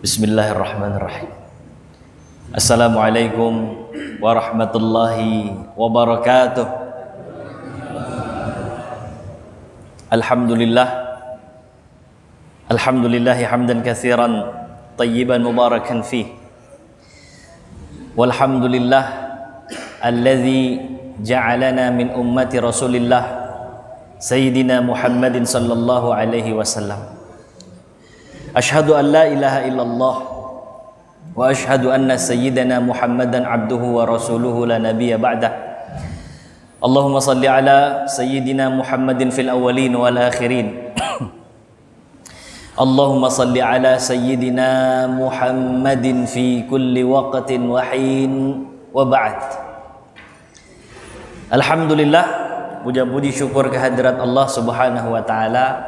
Bismillahirrahmanirrahim. Assalamualaikum warahmatullahi wabarakatuh. Alhamdulillahi hamdan katsiran tayyiban mubarakan fih. Walhamdulillah alladzi ja'alana min ummati Rasulillah Sayyidina Muhammadin sallallahu alaihi wasallam. Ashhadu an la ilaha illallah wa ashhadu anna sayyidana Muhammadan abduhu wa rasuluhu la nabiyya ba'dah. Allahumma salli ala sayyidina Muhammadin fil awwalin wal akhirin. Allahumma salli ala sayyidina Muhammadin fi kulli waqtin wa hin wa ba'd. Alhamdulillah, puja-puji syukur kehadirat Allah Subhanahu wa taala.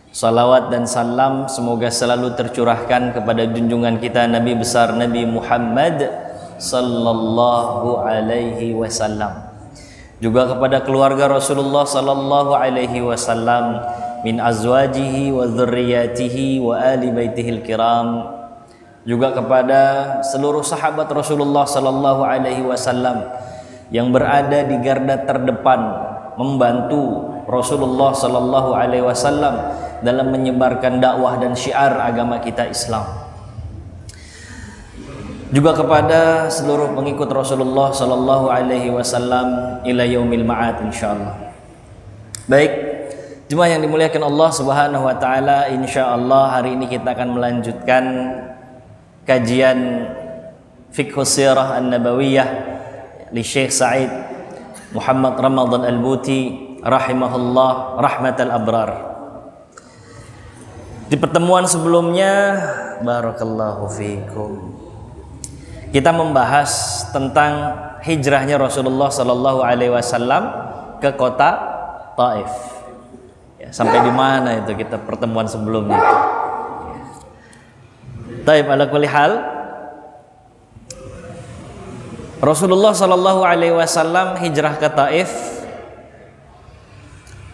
Salawat dan salam semoga selalu tercurahkan kepada junjungan kita Nabi besar Nabi Muhammad sallallahu alaihi wasallam, juga kepada keluarga Rasulullah sallallahu alaihi wasallam, min azwajihi wa dzurriyyatihi wa ali baitihil kiram, juga kepada seluruh sahabat Rasulullah sallallahu alaihi wasallam yang berada di garda terdepan membantu Rasulullah sallallahu alaihi wasallam dalam menyebarkan dakwah dan syiar agama kita Islam, juga kepada seluruh pengikut Rasulullah sallallahu alaihi wasallam ila yaumil ma'ad insyaallah. Baik, jemaah yang dimuliakan Allah Subhanahu wa taala, insyaallah hari ini kita akan melanjutkan kajian Fiqhus Sirah An-Nabawiyah li Syekh Sa'id Muhammad Ramadan Al-Buti rahimahullah rahmatal abrar. Di pertemuan sebelumnya, barakallahu fikum, kita membahas tentang hijrahnya Rasulullah sallallahu alaihi wasallam ke kota Taif. Ya, sampai di mana itu kita pertemuan sebelumnya? Taif, ala kulli hal, Rasulullah sallallahu alaihi wasallam hijrah ke Taif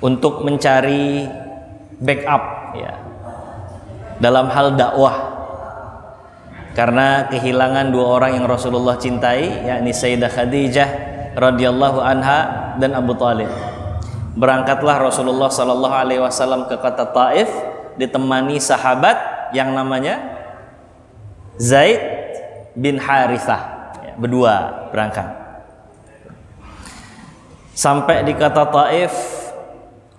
untuk mencari backup, ya, dalam hal dakwah, karena kehilangan dua orang yang Rasulullah cintai, yakni Sayyidah Khadijah radhiyallahu anha dan Abu Thalib. Berangkatlah Rasulullah sallallahu alaihi wasallam ke kota Taif ditemani sahabat yang namanya Zaid bin Harithah, ya, berdua berangkat. Sampai di kota Taif,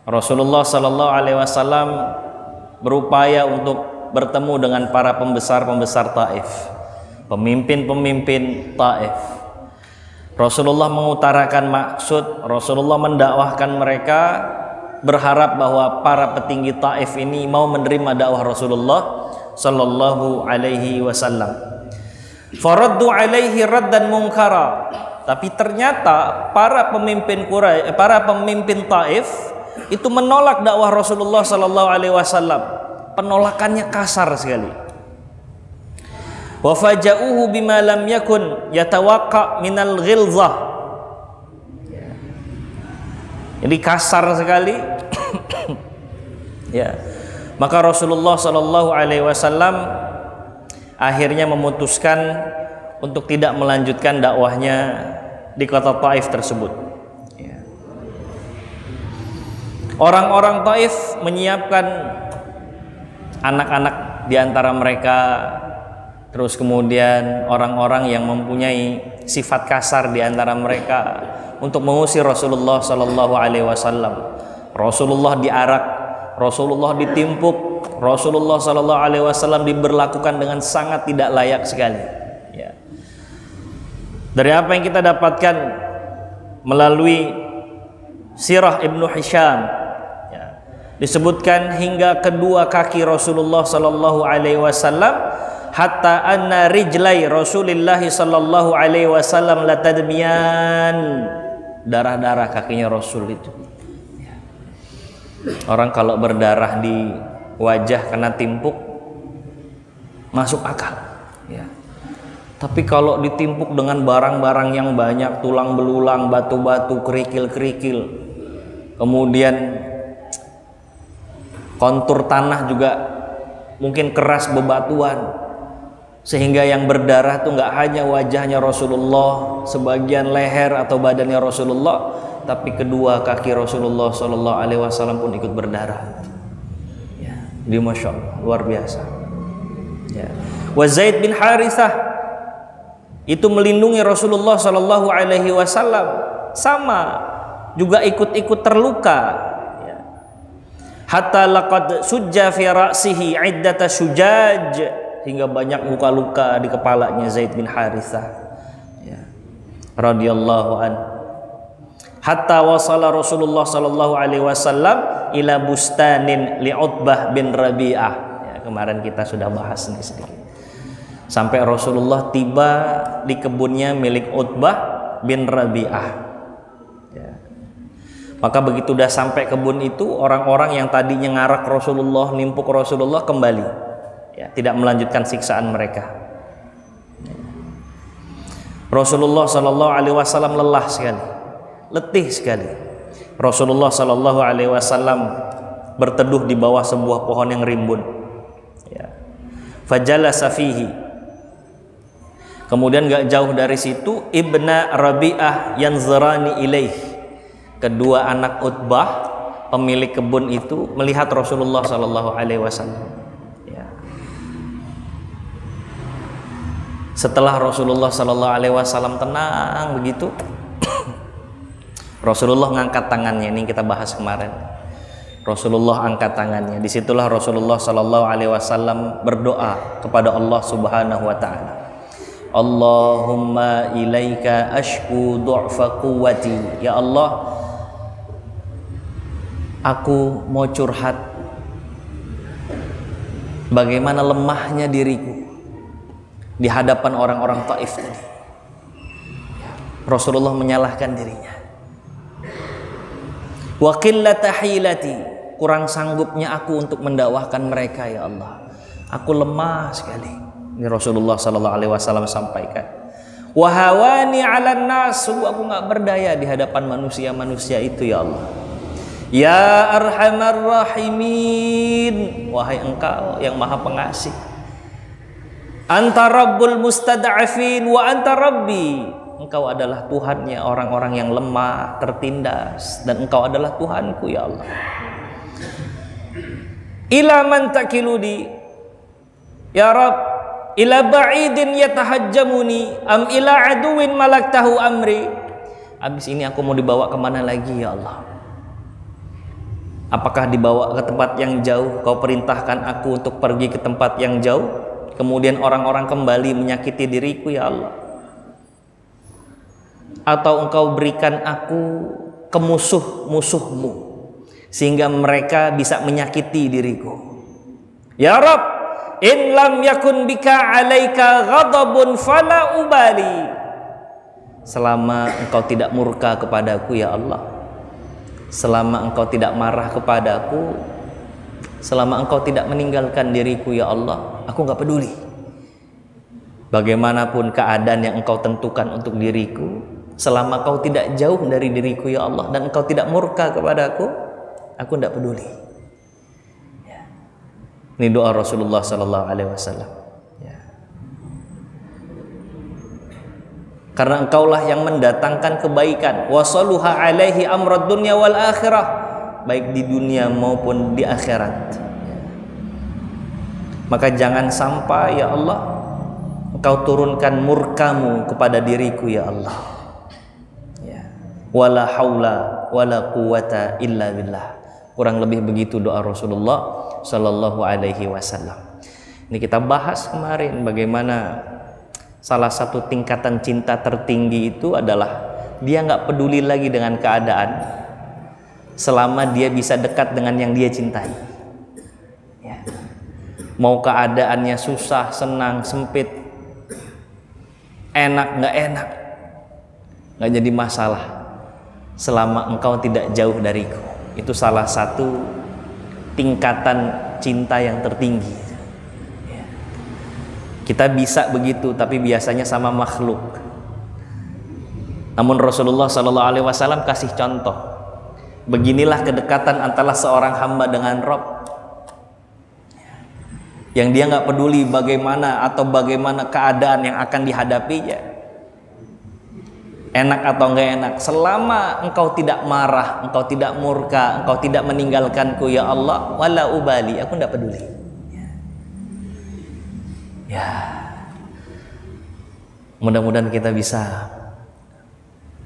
Rasulullah sallallahu alaihi wasallam berupaya untuk bertemu dengan para pembesar-pembesar Taif, pemimpin-pemimpin Taif. Rasulullah mengutarakan maksud, Rasulullah mendakwahkan mereka, berharap bahwa para petinggi Taif ini mau menerima dakwah Rasulullah sallallahu alaihi wasallam. Faraddu alaihi raddan munkara. Tapi ternyata para pemimpin Quraisy, para pemimpin Taif itu menolak dakwah Rasulullah sallallahu alaihi wasallam. Penolakannya kasar sekali. Wa faja'uhu bima lam yakun yatawaqqa minal ghilzah. Jadi kasar sekali. Ya. Maka Rasulullah sallallahu alaihi wasallam akhirnya memutuskan untuk tidak melanjutkan dakwahnya di kota Taif tersebut. Orang-orang Taif menyiapkan anak-anak di antara mereka, terus kemudian orang-orang yang mempunyai sifat kasar di antara mereka untuk mengusir Rasulullah sallallahu alaihi wasallam. Rasulullah diarak, Rasulullah ditimpuk, Rasulullah sallallahu alaihi wasallam diberlakukan dengan sangat tidak layak sekali. Ya. Dari apa yang kita dapatkan melalui Sirah Ibnu Hisham, disebutkan hingga kedua kaki Rasulullah sallallahu alaihi wasallam, hatta anna rijlai Rasulillah sallallahu alaihi wasallam latadmiyan, darah-darah kakinya Rasul itu. Orang kalau berdarah di wajah kena timpuk masuk akal, ya. Tapi kalau ditimpuk dengan barang-barang yang banyak, tulang belulang, batu-batu, kerikil-kerikil, kemudian kontur tanah juga mungkin keras bebatuan, sehingga yang berdarah tuh nggak hanya wajahnya Rasulullah, sebagian leher atau badannya Rasulullah, tapi kedua kaki Rasulullah Shallallahu Alaihi Wasallam pun ikut berdarah. Ya, di Masya Allah, luar biasa. Ya. Wa Zaid bin Harithah itu melindungi Rasulullah Shallallahu Alaihi Wasallam, sama juga ikut-ikut terluka. Ya. Hatta laqad sujja fi ra'sihi iddata syujaj, hingga banyak luka-luka di kepalanya Zaid bin Harithah, ya, radhiyallahu an. Hatta wasala Rasulullah sallallahu alaihi wasallam ila bustanin li Utbah bin Rabi'ah. Ya, kemarin kita sudah bahas ini sedikit. Sampai Rasulullah tiba di kebunnya milik Utbah bin Rabi'ah. Ya. Maka begitu udah sampai kebun itu, orang-orang yang tadinya ngarak Rasulullah, nimpuk Rasulullah kembali. Ya, tidak melanjutkan siksaan mereka. Rasulullah Shallallahu Alaihi Wasallam lelah sekali, letih sekali. Rasulullah Shallallahu Alaihi Wasallam berteduh di bawah sebuah pohon yang rimbun. Ya. Fajalasa fihi. Kemudian gak jauh dari situ Ibna Rabi'ah yanzurani ilaih. Kedua anak Utbah, pemilik kebun itu, melihat Rasulullah Shallallahu Alaihi Wasallam. Setelah Rasulullah Sallallahu Alaihi Wasallam tenang begitu, Rasulullah ngangkat tangannya. Ini kita bahas kemarin. Rasulullah angkat tangannya. Disitulah Rasulullah Sallallahu Alaihi Wasallam berdoa kepada Allah Subhanahu Wa Taala. Allahumma ilaika ashku du'fa quwwati. Ya Allah, aku mau curhat bagaimana lemahnya diriku di hadapan orang-orang Taif tadi. Rasulullah menyalahkan dirinya. Wa qillata hilati, kurang sanggupnya aku untuk mendakwahkan mereka ya Allah. Aku lemah sekali. Ini Rasulullah sallallahu alaihi wasallam sampaikan. Wa hawani 'alan nas, aku enggak berdaya di hadapan manusia-manusia itu ya Allah. Ya Arhamar Rahimin, wahai Engkau yang Maha Pengasih. Anta Rabbul Mustada'afin wa anta Rabbi. Engkau adalah Tuhannya orang-orang yang lemah, tertindas, dan Engkau adalah Tuhanku ya Allah. Ila man takiludi, ya Rabb, ila ba'idin yatahajjamuni am ila aduwin malaktahu amri. Habis ini aku mau dibawa kemana lagi ya Allah? Apakah dibawa ke tempat yang jauh? Kau perintahkan aku untuk pergi ke tempat yang jauh, kemudian orang-orang kembali menyakiti diriku ya Allah? Atau Engkau berikan aku ke musuh-musuhmu sehingga mereka bisa menyakiti diriku? Ya Rabb, in lam yakun bika alaika ghadabun fala ubali. Selama Engkau tidak murka kepadaku ya Allah, selama Engkau tidak marah kepadaku, selama Engkau tidak meninggalkan diriku ya Allah, aku gak peduli. Bagaimanapun keadaan yang Engkau tentukan untuk diriku, selama Engkau tidak jauh dari diriku ya Allah, dan Engkau tidak murka kepadaku, aku tidak peduli. Ya. Ini doa Rasulullah Sallallahu Alaihi Wasallam. Ya. Karena Engkaulah yang mendatangkan kebaikan. Wasaluha alaihi amrad dunya wal akhirah, baik di dunia maupun di akhirat. Ya. Maka jangan sampai ya Allah Engkau turunkan murkamu kepada diriku ya Allah. Wala haula wala quwata illa billah. Kurang lebih begitu doa Rasulullah Sallallahu Alaihi Wasallam. Ini kita bahas kemarin bagaimana salah satu tingkatan cinta tertinggi itu adalah dia nggak peduli lagi dengan keadaan selama dia bisa dekat dengan yang dia cintai. Ya. Mau keadaannya susah, senang, sempit, enak nggak enak, nggak jadi masalah selama engkau tidak jauh dariku. Itu salah satu tingkatan cinta yang tertinggi. Kita bisa begitu, tapi biasanya sama makhluk. Namun Rasulullah Sallallahu Alaihi Wasallam kasih contoh. Beginilah kedekatan antara seorang hamba dengan Rabb. yang dia nggak peduli bagaimana keadaan yang akan dihadapinya, enak atau nggak enak, selama engkau tidak marah, engkau tidak murka, engkau tidak meninggalkanku ya Allah, wala ubali, aku tidak peduli. Ya, mudah-mudahan kita bisa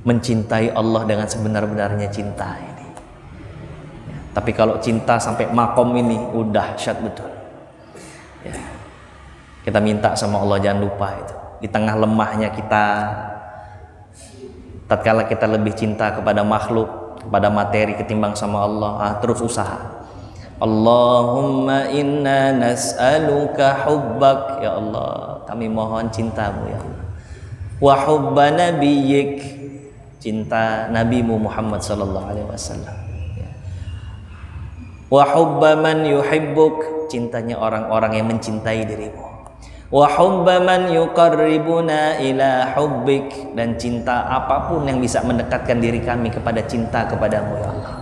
mencintai Allah dengan sebenar-benarnya cinta ini. Ya, tapi kalau cinta sampai makom ini udah dahsyat betul. Ya, kita minta sama Allah, jangan lupa itu di tengah lemahnya kita, tatkala kita lebih cinta kepada makhluk, kepada materi ketimbang sama Allah, terus usaha. Allahumma inna nas'aluka hubbak, ya Allah kami mohon cintamu ya Allah, wa hubba nabiyyik, cinta nabimu Muhammad sallallahu alaihi wasallam, wa hubba man yuhibbuk, cintanya orang-orang yang mencintai dirimu, wa hubba man yuqarribuna ila hubbik, dan cinta apapun yang bisa mendekatkan diri kami kepada cinta kepadamu ya Allah.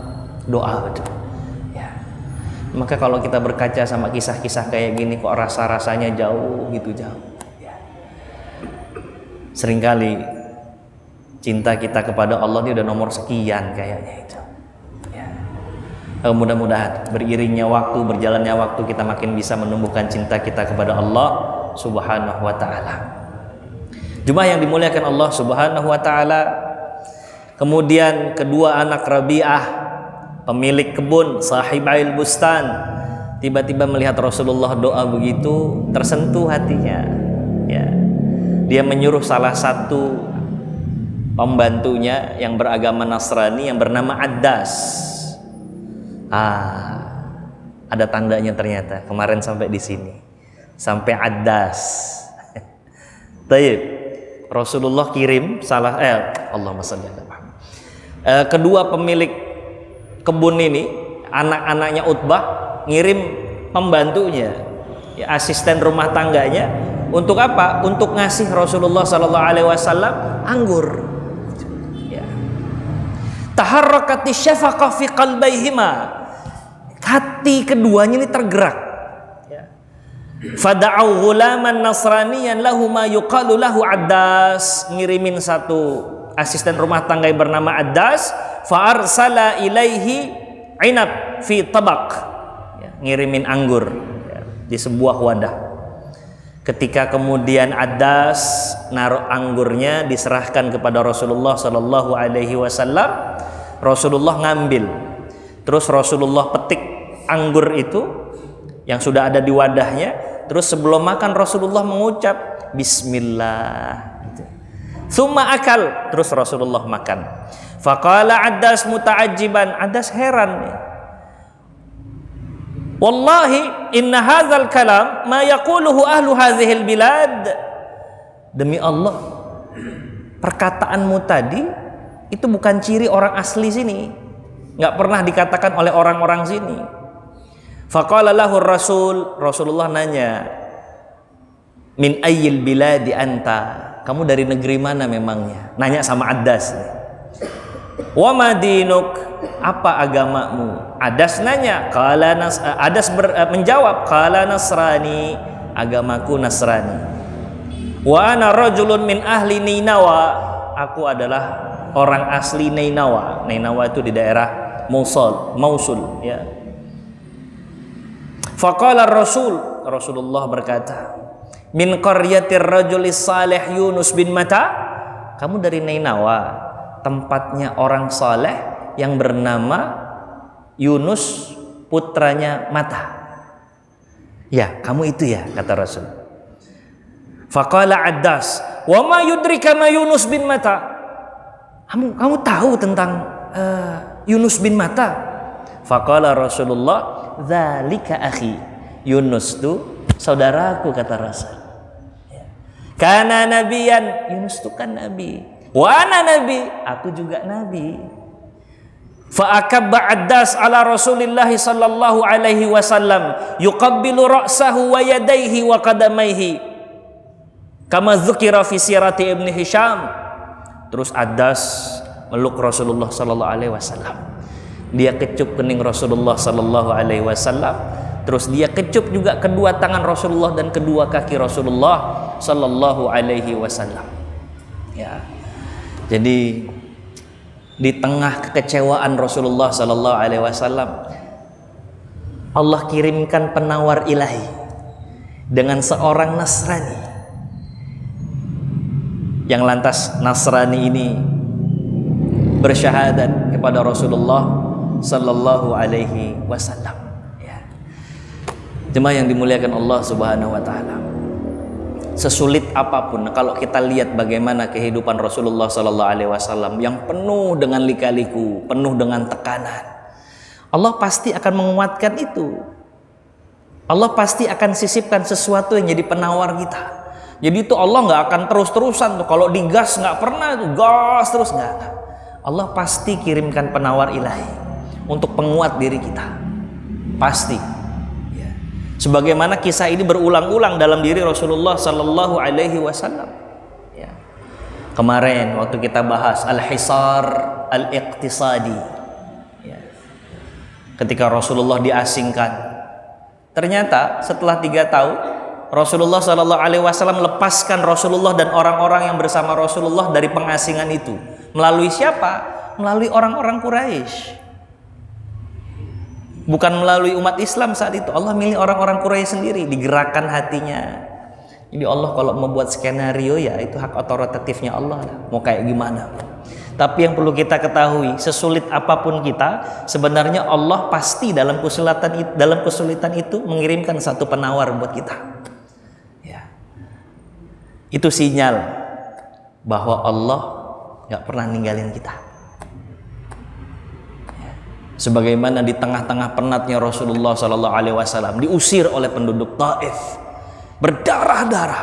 Doa betul ya. Maka kalau kita berkaca sama kisah-kisah kayak gini, kok rasa-rasanya jauh gitu, jauh ya. Seringkali cinta kita kepada Allah ini udah nomor sekian kayaknya itu ya. Mudah-mudahan beriringnya waktu, berjalannya waktu, kita makin bisa menumbuhkan cinta kita kepada Allah Subhanahu wa ta'ala. Jemaah yang dimuliakan Allah Subhanahu wa ta'ala, kemudian kedua anak Rabi'ah, pemilik kebun, sahibail bustan, tiba-tiba melihat Rasulullah doa begitu, tersentuh hatinya ya. Dia menyuruh salah satu pembantunya yang beragama Nasrani yang bernama Addas. Ada tandanya ternyata. Kemarin sampai di sini, sampai Addas. Taib. Rasulullah kirim Allahumma shalli ala Muhammad. Kedua pemilik kebun ini, anak-anaknya Utbah, ngirim pembantunya, ya, asisten rumah tangganya, untuk apa? Untuk ngasih Rasulullah sallallahu alaihi wasallam anggur. Taharrakati syafaqah fi qalbayhima, hati keduanya ini tergerak ya. Fada'u ghulaman nasraniyan lahu ma yuqalu lahu Addas, ngirimin satu asisten rumah tangga yang bernama Addas, fa arsala ilaihi inab fi tabaq ya, ngirimin anggur ya, di sebuah wadah. Ketika kemudian Addas naruh anggurnya, diserahkan kepada Rasulullah sallallahu alaihi wasallam, Rasulullah ngambil. Terus Rasulullah petik anggur itu yang sudah ada di wadahnya. Terus sebelum makan Rasulullah mengucap bismillah. Tsumma akal, terus Rasulullah makan. Faqala Addas muta'ajjiban, Addas heran. Wallahi inna hadzal kalam ma yaquluhu ahlu hadhil bilad. Demi Allah, perkataanmu tadi itu bukan ciri orang asli sini, nggak pernah dikatakan oleh orang-orang sini. Faqala lahu Rasulullah nanya, min ayyil biladi anta, kamu dari negeri mana memangnya? Nanya sama Addas. Wa madinuk, apa agamamu? Addas nanya, Addas menjawab, qala Nasrani, agamaku Nasrani. Wa ana rajulun min ahli Ninawa, aku adalah orang asli Nainawa. Nainawa itu di daerah Mausul ya. Faqala Rasulullah berkata, min qaryatir rajulis salih Yunus bin Mata, kamu dari Nainawa, tempatnya orang saleh yang bernama Yunus putranya Mata. Ya, kamu itu ya, kata Rasul. Faqala Addas, wa ma yudrika ma Yunus bin Mata, kamu tahu tentang Yunus bin Mata? Faqala Rasulullah, dzalika akhi, Yunus itu saudaraku, kata Rasul. Kana nabiyan, Yunus itu kan nabi. Wa ana nabi, aku juga nabi. Fa akabba Addas ala Rasulillah sallallahu alaihi wasallam yuqabbilu ra'sahu wa yadayhi wa qadamaihi kama dzukira fi sirati Ibnu Hisham. Terus Addas meluk Rasulullah sallallahu alaihi wasallam. Dia kecup kening Rasulullah sallallahu alaihi wasallam, Terus dia kecup juga kedua tangan Rasulullah dan kedua kaki Rasulullah sallallahu alaihi wasallam. Ya. Jadi di tengah kekecewaan Rasulullah sallallahu alaihi wasallam, Allah kirimkan penawar ilahi dengan seorang Nasrani. Yang lantas Nasrani ini bersyahadat kepada Rasulullah sallallahu alaihi wasallam. Jemaah yang dimuliakan Allah Subhanahu wa taala. Sesulit apapun kalau kita lihat bagaimana kehidupan Rasulullah sallallahu alaihi wasallam yang penuh dengan lika-liku, penuh dengan tekanan, Allah pasti akan menguatkan itu. Allah pasti akan sisipkan sesuatu yang jadi penawar kita. Jadi itu Allah nggak akan terus-terusan tuh, kalau digas nggak pernah tuh gas terus, nggak. Allah pasti kirimkan penawar ilahi untuk penguat diri kita. Pasti. Sebagaimana kisah ini berulang-ulang dalam diri Rasulullah sallallahu alaihi wasallam. Ya. Kemarin waktu kita bahas al-hisar al-iqtisadi. Ya. Ketika Rasulullah diasingkan, ternyata setelah 3 tahun Rasulullah sallallahu alaihi wasallam lepaskan Rasulullah dan orang-orang yang bersama Rasulullah dari pengasingan itu. Melalui siapa? Melalui orang-orang Quraisy. Bukan melalui umat Islam saat itu. Allah milih orang-orang Quraisy sendiri, digerakkan hatinya. Jadi Allah kalau membuat skenario ya itu hak otoritatifnya Allah lah. Mau kayak gimana. Tapi yang perlu kita ketahui, sesulit apapun kita, sebenarnya Allah pasti dalam kesulitan itu mengirimkan satu penawar buat kita. Ya. Itu sinyal bahwa Allah gak pernah ninggalin kita. Sebagaimana di tengah-tengah penatnya Rasulullah sallallahu alaihi wasallam diusir oleh penduduk Taif, berdarah-darah,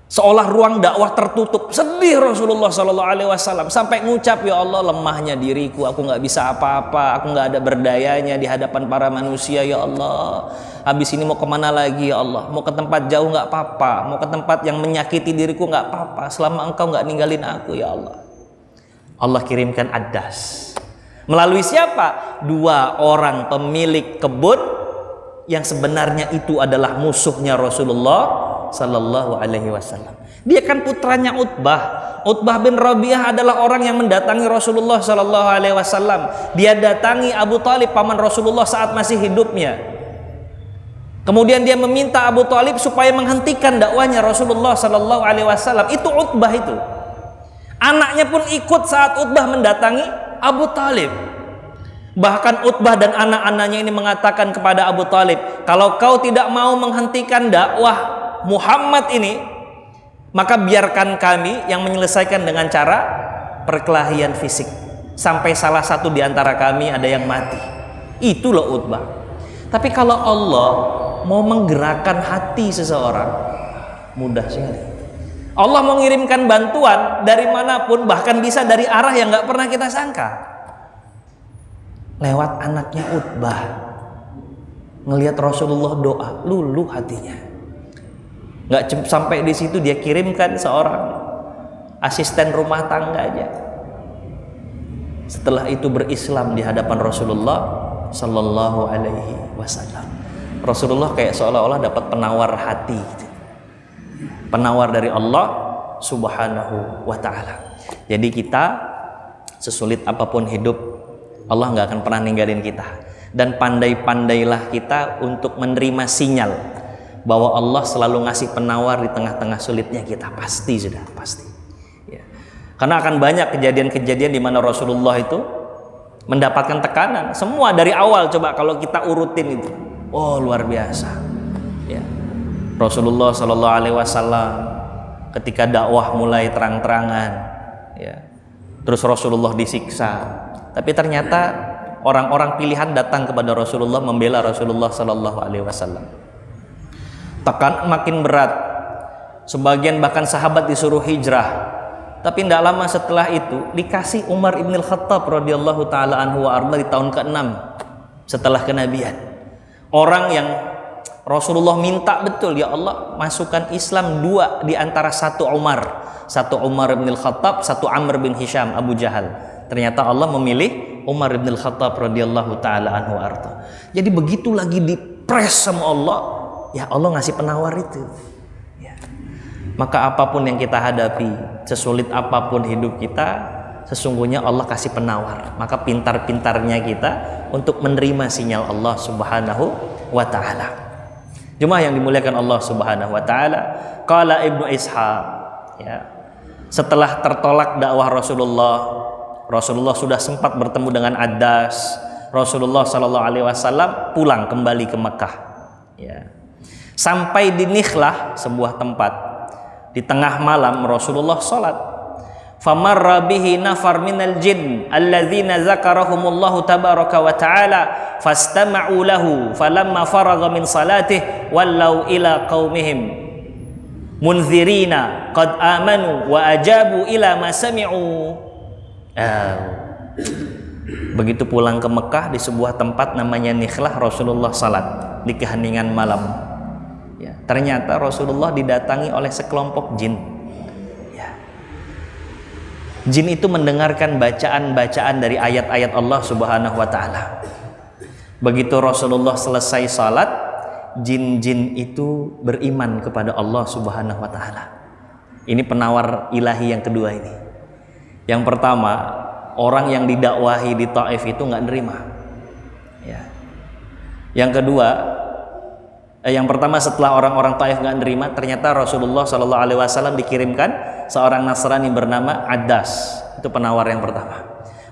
seolah ruang dakwah tertutup. Sedih Rasulullah sallallahu alaihi wasallam sampai ngucap, ya Allah, lemahnya diriku, aku nggak bisa apa-apa, aku nggak ada berdayanya di hadapan para manusia, ya Allah. Habis ini mau kemana lagi, ya Allah? Mau ke tempat jauh nggak apa-apa, mau ke tempat yang menyakiti diriku nggak apa-apa, selama Engkau nggak ninggalin aku, ya Allah. Allah kirimkan Ad-Das. Melalui siapa? 2 orang pemilik kebun yang sebenarnya itu adalah musuhnya Rasulullah sallallahu alaihi wasallam. Dia kan putranya Utbah. Utbah bin Rabi'ah adalah orang yang mendatangi Rasulullah sallallahu alaihi wasallam. Dia datangi Abu Thalib, paman Rasulullah saat masih hidupnya. Kemudian dia meminta Abu Thalib supaya menghentikan dakwanya Rasulullah sallallahu alaihi wasallam. Itu Utbah itu. Anaknya pun ikut saat Utbah mendatangi Abu Thalib. Bahkan Utbah dan anak-anaknya ini mengatakan kepada Abu Thalib, kalau kau tidak mau menghentikan dakwah Muhammad ini, maka biarkan kami yang menyelesaikan dengan cara perkelahian fisik, sampai salah satu di antara kami ada yang mati. Itu loh Utbah. Tapi kalau Allah mau menggerakkan hati seseorang, mudah sekali. Allah mengirimkan bantuan dari manapun, bahkan bisa dari arah yang nggak pernah kita sangka. Lewat anaknya Utbah, ngelihat Rasulullah doa, luluh hatinya. Nggak sampai di situ, dia kirimkan seorang asisten rumah tangga aja. Setelah itu berislam di hadapan Rasulullah sallallahu alaihi wasallam. Rasulullah kayak seolah-olah dapat penawar hati gitu. Penawar dari Allah subhanahu wa ta'ala. Jadi kita sesulit apapun hidup, Allah nggak akan pernah ninggalin kita. Dan pandai-pandailah kita untuk menerima sinyal bahwa Allah selalu ngasih penawar di tengah-tengah sulitnya kita. Pasti sudah, pasti ya. Karena akan banyak kejadian-kejadian di mana Rasulullah itu mendapatkan tekanan. Semua dari awal, coba kalau kita urutin itu, oh luar biasa ya. Rasulullah Shallallahu Alaihi Wasallam ketika dakwah mulai terang-terangan, ya, terus Rasulullah disiksa, tapi ternyata orang-orang pilihan datang kepada Rasulullah membela Rasulullah Shallallahu Alaihi Wasallam. Tekanan makin berat, sebagian bahkan sahabat disuruh hijrah, tapi tidak lama setelah itu dikasih Umar ibn al-Khattab radhiyallahu taala anhu wa arda di tahun ke-6 setelah kenabian. Orang yang Rasulullah minta betul, ya Allah masukkan Islam 2 di antara satu Umar bin Al-Khattab, satu Amr bin Hisham Abu Jahal. Ternyata Allah memilih Umar bin Al-Khattab radhiyallahu taala anhu arta. Jadi begitu lagi press sama Allah, ya Allah ngasih penawar itu. Ya. Maka apapun yang kita hadapi, sesulit apapun hidup kita, sesungguhnya Allah kasih penawar. Maka pintar-pintarnya kita untuk menerima sinyal Allah Subhanahu wa ta'ala. Jemaah yang dimuliakan Allah Subhanahu wa ta'ala, qala Ibnu Ishaq, ya, setelah tertolak dakwah Rasulullah sudah sempat bertemu dengan Addas. Rasulullah Shallallahu Alaihi Wasallam pulang kembali ke Mekah. Ya. Sampai di Nikhlah, sebuah tempat. Di tengah malam Rasulullah sholat. Famarra bihi nafar minal jin alladzina zakarahumullahu tabaraka wa ta'ala fastama'u lahu falamma faragha min salatih wallau ila qaumihim munzirina qad amanu wa ajabu ila ma sami'u. Begitu pulang ke Mekah, di sebuah tempat namanya Nikhlah, Rasulullah salat di keheningan malam. Ya, ternyata Rasulullah didatangi oleh sekelompok jin. Ya. Jin itu mendengarkan bacaan-bacaan dari ayat-ayat Allah Subhanahu wa ta'ala. Begitu Rasulullah selesai salat, jin-jin itu beriman kepada Allah Subhanahu wa ta'ala. Ini penawar ilahi yang kedua ini. Yang pertama, orang yang didakwahi di Taif itu nggak nerima. Ya. Yang kedua, yang pertama setelah orang-orang Taif nggak nerima, ternyata Rasulullah Shallallahu Alaihi Wasallam dikirimkan seorang Nasrani bernama Addas. Itu penawar yang pertama.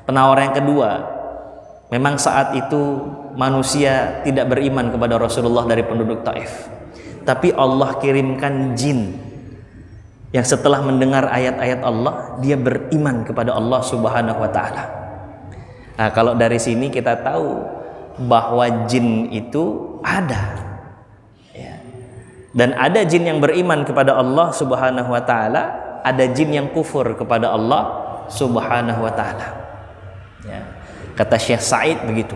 Penawar yang kedua, memang saat itu manusia tidak beriman kepada Rasulullah dari penduduk Taif, tapi Allah kirimkan jin yang setelah mendengar ayat-ayat Allah, dia beriman kepada Allah Subhanahu wa ta'ala. Nah, kalau dari sini kita tahu bahwa jin itu ada. Ya. Dan ada jin yang beriman kepada Allah Subhanahu wa ta'ala, ada jin yang kufur kepada Allah Subhanahu wa ta'ala. Ya. Kata Syekh Said begitu.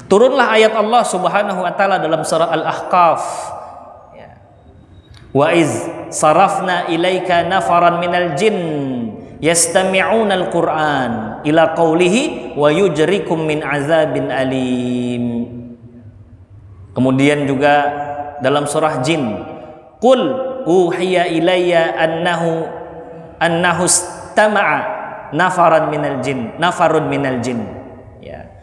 Turunlah ayat Allah Subhanahu wa ta'ala dalam surah Al-Ahqaf. Wa iz sarafna ilaika nafaran minal jin yastami'una al-Qur'an ila qawlihi wa yujrikum min azabin alim. Kemudian juga dalam surah Jin, qul uhiya ilayya annahu istama'a nafarun minal jin. Ya.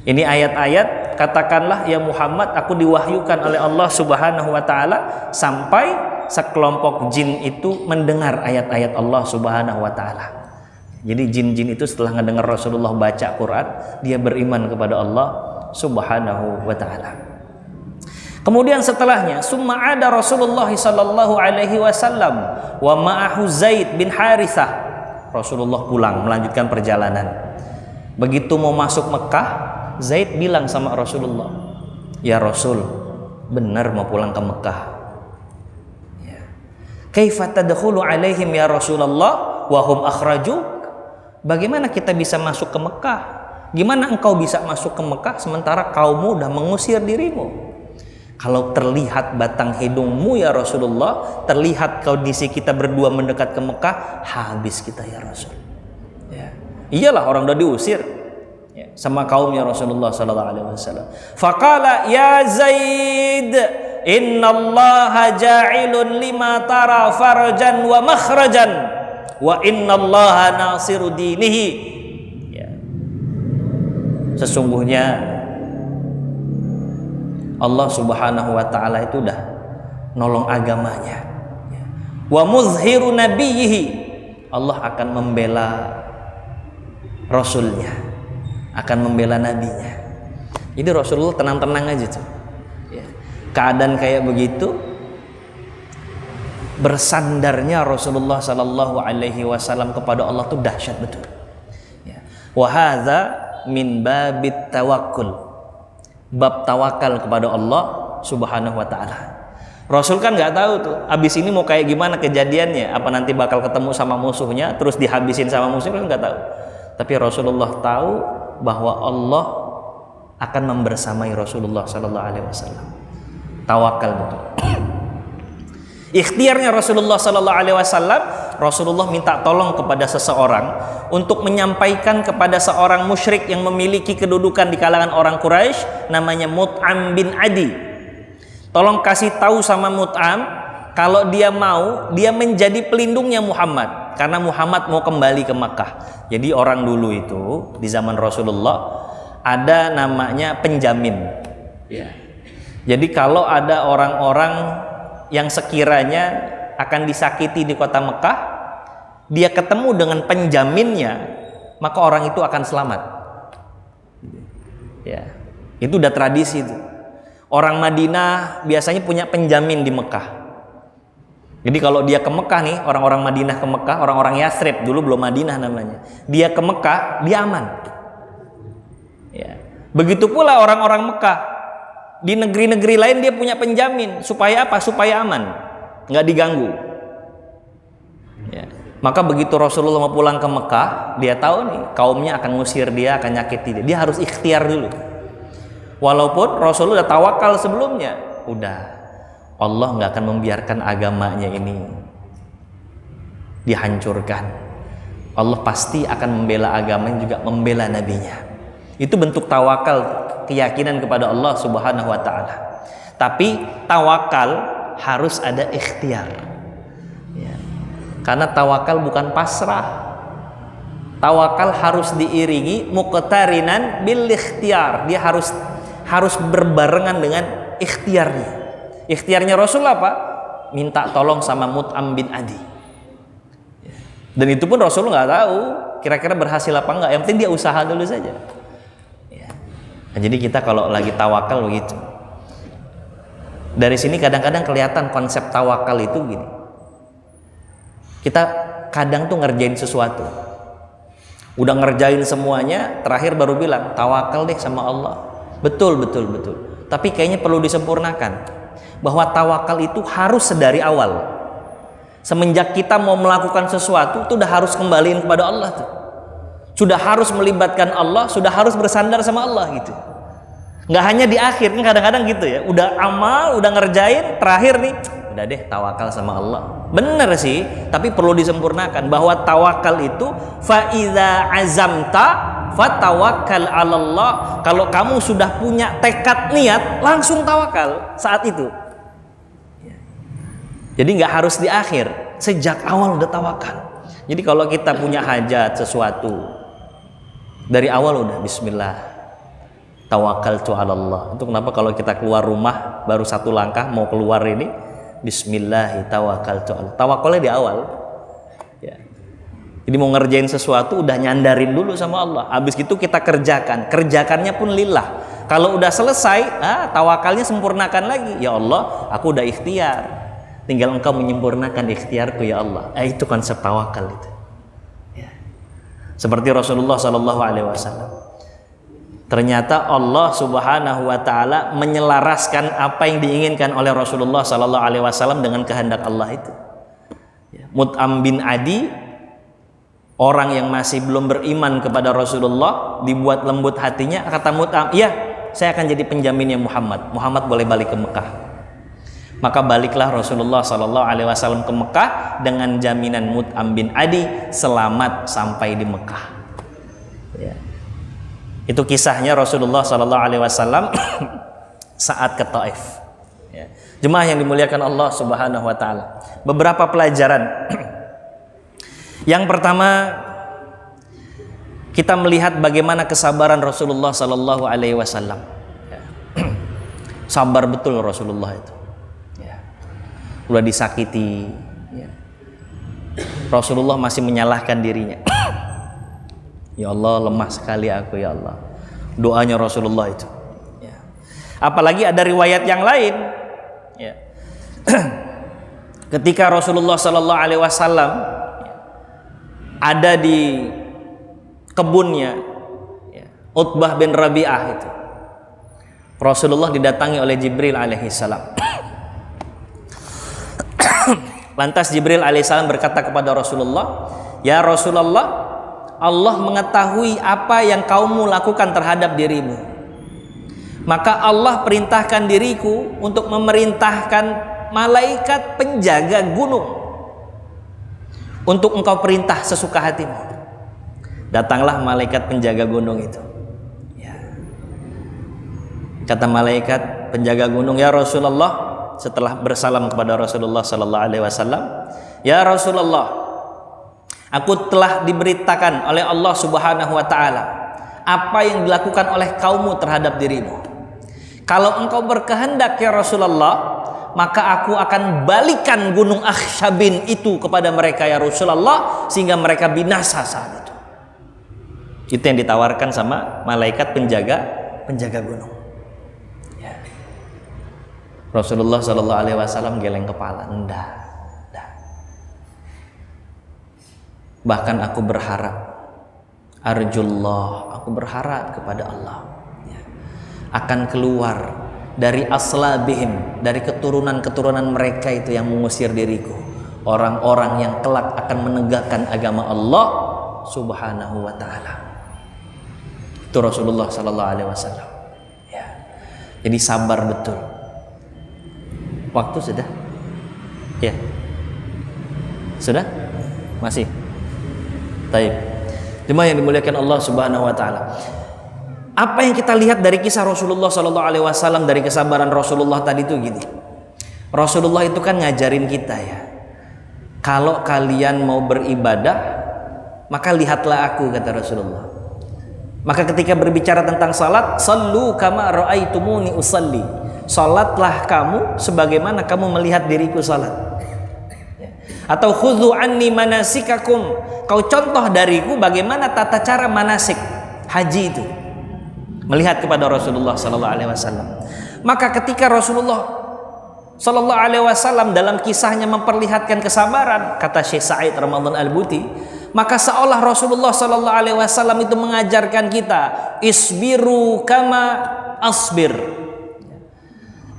Ini ayat-ayat, katakanlah ya Muhammad, aku diwahyukan oleh Allah Subhanahu wa ta'ala sampai sekelompok jin itu mendengar ayat-ayat Allah Subhanahu wa ta'ala. Jadi jin-jin itu setelah mendengar Rasulullah baca Quran, dia beriman kepada Allah Subhanahu wa ta'ala. Kemudian setelahnya, summa ada Rasulullah sallallahu alaihi wasallam wa ma'ahu Zaid bin Harithah. Rasulullah pulang melanjutkan perjalanan. Begitu mau masuk Mekah, Zaid bilang sama Rasulullah, ya Rasul, benar mau pulang ke Mekah. Kaifa tadkhulu alaihim ya Rasulullah wa hum akhrajuk? Bagaimana kita bisa masuk ke Mekah? Gimana engkau bisa masuk ke Mekah sementara kaummu udah mengusir dirimu? Kalau terlihat batang hidungmu ya Rasulullah, terlihat kondisi kita berdua mendekat ke Mekah, habis kita ya Rasul. Ya. Iyalah, orang udah diusir ya, sama kaumnya Rasulullah sallallahu alaihi wasallam. Faqala ya Zaid, innallaha ja'ilun lima tara farajan wa makhrajan wa innallaha nasiru dinihi. Ya. Sesungguhnya Allah Subhanahu wa ta'ala itu udah nolong agamanya. Ya. Wa muzhiru nabiyhi, Allah akan membela Rasulnya, akan membela nabinya. Jadi Rasulullah tenang-tenang aja tuh. Keadaan kayak begitu, bersandarnya Rasulullah Sallallahu Alaihi Wasallam kepada Allah itu dahsyat betul. Wa hadza min babit tawakkul, bab tawakal kepada Allah Subhanahu Wa Taala. Rasul kan nggak tahu tuh, abis ini mau kayak gimana kejadiannya, apa nanti bakal ketemu sama musuhnya, terus dihabisin sama musuhnya, kan nggak tahu. Tapi Rasulullah tahu bahwa Allah akan membersamai Rasulullah Sallallahu Alaihi Wasallam. Tawakal betul. Ikhtiarnya Rasulullah Sallallahu Alaihi Wasallam, Rasulullah minta tolong kepada seseorang untuk menyampaikan kepada seorang musyrik yang memiliki kedudukan di kalangan orang Quraisy, namanya Mut'am bin Adi. Tolong kasih tahu sama Mut'am, kalau dia mau, dia menjadi pelindungnya Muhammad, karena Muhammad mau kembali ke Makkah. Jadi orang dulu itu di zaman Rasulullah ada namanya penjamin. Jadi kalau ada orang-orang yang sekiranya akan disakiti di kota Mekah, dia ketemu dengan penjaminnya, maka orang itu akan selamat. Itu udah tradisi itu. Orang Madinah biasanya punya penjamin di Mekah. Jadi kalau dia ke Mekah nih, orang-orang Madinah ke Mekah, orang-orang Yathrib dulu belum Madinah namanya, dia ke Mekah, dia aman. Begitu pula orang-orang Mekah di negeri-negeri lain, dia punya penjamin. Supaya apa? Supaya aman, nggak diganggu. Maka begitu Rasulullah mau pulang ke Mekah, dia tahu nih kaumnya akan ngusir dia, akan nyakiti dia. Dia harus ikhtiar dulu. Walaupun Rasulullah udah tawakal sebelumnya, udah Allah nggak akan membiarkan agamanya ini dihancurkan. Allah pasti akan membela agamanya, juga membela nabinya. Itu bentuk tawakal, keyakinan kepada Allah Subhanahu wa ta'ala. Tapi tawakal harus ada ikhtiar. Karena tawakal bukan pasrah. Tawakal harus diiringi muqtarinan bil ikhtiar. Dia harus berbarengan dengan ikhtiarnya. Ikhtiarnya Rasul apa? Minta tolong sama Mut'am bin Adi. Dan itu pun Rasul nggak tahu kira-kira berhasil apa enggak. Yang penting dia usaha dulu saja. Nah, jadi kita kalau lagi tawakal begitu. Dari sini kadang-kadang kelihatan konsep tawakal itu gini. Kita kadang tuh ngerjain sesuatu, udah ngerjain semuanya, terakhir baru bilang tawakal deh sama Allah. Betul. Tapi kayaknya perlu disempurnakan. Bahwa tawakal itu harus sedari awal. Semenjak kita mau melakukan sesuatu, itu udah harus kembaliin kepada Allah tuh. Sudah harus melibatkan Allah, sudah harus bersandar sama Allah gitu. Nggak hanya di akhir, kan kadang-kadang gitu ya. Udah amal, udah ngerjain, terakhir nih, udah deh tawakal sama Allah. Bener sih, tapi perlu disempurnakan bahwa tawakal itu fa iza azamta fatawakkal 'alallah. Kalau kamu sudah punya tekad niat, langsung tawakal saat itu. Jadi nggak harus di akhir, sejak awal udah tawakal. Jadi kalau kita punya hajat sesuatu, dari awal udah bismillah, tawakkaltu 'alallah. Itu kenapa kalau kita keluar rumah baru satu langkah mau keluar ini, bismillah tawakkaltu 'alallah. Tawakalnya di awal. Jadi mau ngerjain sesuatu udah nyandarin dulu sama Allah. Habis itu kita kerjakannya pun lillah. Kalau udah selesai, tawakalnya sempurnakan lagi. Ya Allah, aku udah ikhtiar. Tinggal engkau menyempurnakan ikhtiarku ya Allah. Itu konsep tawakal itu. Seperti Rasulullah SAW. Ternyata Allah Subhanahu wa ta'ala menyelaraskan apa yang diinginkan oleh Rasulullah SAW dengan kehendak Allah itu. Mut'am bin Adi, orang yang masih belum beriman kepada Rasulullah, dibuat lembut hatinya. Kata Mut'am, iya, saya akan jadi penjaminnya Muhammad. Muhammad boleh balik ke Mekah. Maka baliklah Rasulullah SAW ke Mekah dengan jaminan Mut'am bin Adi selamat sampai di Mekah. Itu kisahnya Rasulullah SAW saat ke Taif. Jemaah yang dimuliakan Allah Subhanahu wa ta'ala. Beberapa pelajaran. Yang pertama, kita melihat bagaimana kesabaran Rasulullah SAW. Sabar betul Rasulullah itu. Udah disakiti, Rasulullah masih menyalahkan dirinya. Ya Allah, lemah sekali aku ya Allah. Doanya Rasulullah itu. Apalagi ada riwayat yang lain. Ketika Rasulullah SAW ada di kebunnya Utbah bin Rabi'ah itu, Rasulullah didatangi oleh Jibril alaihissalam. Lantas Jibril alaihissalam berkata kepada Rasulullah, ya Rasulullah, Allah mengetahui apa yang kamu lakukan terhadap dirimu. Maka Allah perintahkan diriku untuk memerintahkan malaikat penjaga gunung untuk engkau perintah sesuka hatimu. Datanglah malaikat penjaga gunung itu. Ya. Kata malaikat penjaga gunung, ya Rasulullah, setelah bersalam kepada Rasulullah sallallahu alaihi wasallam, ya Rasulullah, aku telah diberitakan oleh Allah Subhanahu wa taala apa yang dilakukan oleh kaummu terhadap dirimu. Kalau engkau berkehendak ya Rasulullah, maka aku akan balikan gunung Akhshabin itu kepada mereka ya Rasulullah, sehingga mereka binasa saat itu. Itu yang ditawarkan sama malaikat penjaga gunung. Ya. Rasulullah Shallallahu Alaihi Wasallam geleng kepala, enggak. Bahkan aku berharap, arjullah, aku berharap kepada Allah, ya, akan keluar dari aslabihim, dari keturunan-keturunan mereka itu yang mengusir diriku, orang-orang yang kelak akan menegakkan agama Allah Subhanahu wa taala. Itu Rasulullah sallallahu alaihi wasallam. Ya. Jadi sabar betul. Waktu sudah? Ya. Sudah? Masih? Taib. Jemaah yang dimuliakan Allah Subhanahu wa taala. Apa yang kita lihat dari kisah Rasulullah sallallahu alaihi wasallam, dari kesabaran Rasulullah tadi itu gini. Rasulullah itu kan ngajarin kita ya. Kalau kalian mau beribadah, maka lihatlah aku, kata Rasulullah. Maka ketika berbicara tentang salat, sallu kama ra'aitumuni usalli. Salatlah kamu sebagaimana kamu melihat diriku salat. Atau khudhu anni manasikakum, kau contoh dariku bagaimana tata cara manasik haji itu. Melihat kepada Rasulullah sallallahu alaihi wasallam. Maka ketika Rasulullah sallallahu alaihi wasallam dalam kisahnya memperlihatkan kesabaran, kata Syekh Sa'id Ramadan Al-Buti, maka seolah Rasulullah sallallahu alaihi wasallam itu mengajarkan kita, isbiru kama asbir.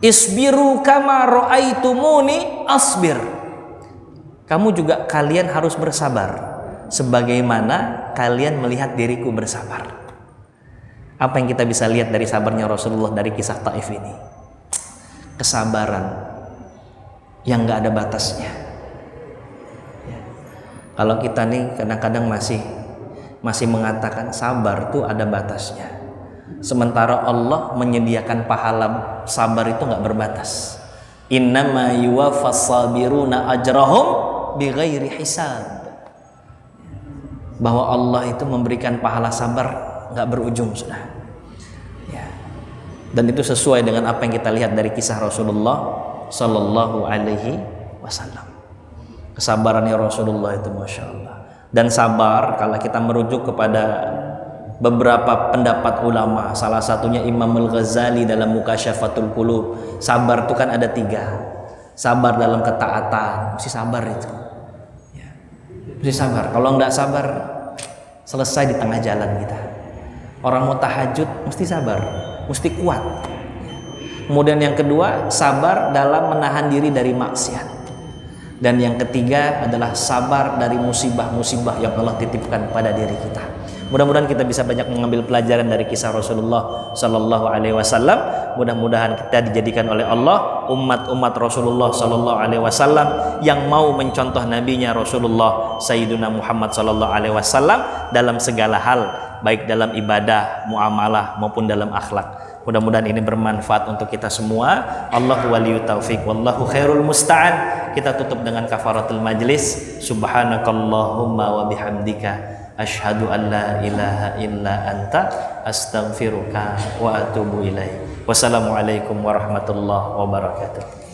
Isbiru kama ra'aitumuni asbir. Kamu juga, kalian harus bersabar sebagaimana kalian melihat diriku bersabar. Apa yang kita bisa lihat dari sabarnya Rasulullah dari kisah Taif ini? Kesabaran yang gak ada batasnya. Ya. Kalau kita nih kadang-kadang masih mengatakan sabar tuh ada batasnya. Sementara Allah menyediakan pahala sabar itu gak berbatas. Innama yuwaffas sabiruna ajrahum bighairi hisab. Bahwa Allah itu memberikan pahala sabar nggak berujung sudah. Ya. Dan itu sesuai dengan apa yang kita lihat dari kisah Rasulullah Sallallahu Alaihi Wasallam. Kesabarannya Rasulullah itu masya Allah. Dan sabar, kalau kita merujuk kepada beberapa pendapat ulama, salah satunya Imam Al-Ghazali dalam Mukasyafatul Qulub, sabar itu kan ada 3. Sabar dalam ketaatan, mesti sabar itu. Ya. Mesti sabar. Kalau nggak sabar, selesai di tengah jalan kita. Orang mau tahajud mesti sabar, mesti kuat. Kemudian yang kedua, sabar dalam menahan diri dari maksiat. Dan yang ketiga adalah sabar dari musibah-musibah yang Allah titipkan pada diri kita. Mudah-mudahan kita bisa banyak mengambil pelajaran dari kisah Rasulullah Sallallahu Alaihi Wasallam. Mudah-mudahan kita dijadikan oleh Allah umat-umat Rasulullah Sallallahu Alaihi Wasallam yang mau mencontoh nabinya Rasulullah Sayyiduna Muhammad Sallallahu Alaihi Wasallam dalam segala hal, baik dalam ibadah, muamalah maupun dalam akhlak. Mudah-mudahan ini bermanfaat untuk kita semua. Allahu waliyut taufiq, wallahu khairul musta'an. Kita tutup dengan kafaratul majlis. Subhanakallahumma wa bihamdika, asyhadu an la ilaha illa anta, astaghfiruka wa atubu ilaik. Wassalamualaikum warahmatullahi wabarakatuh.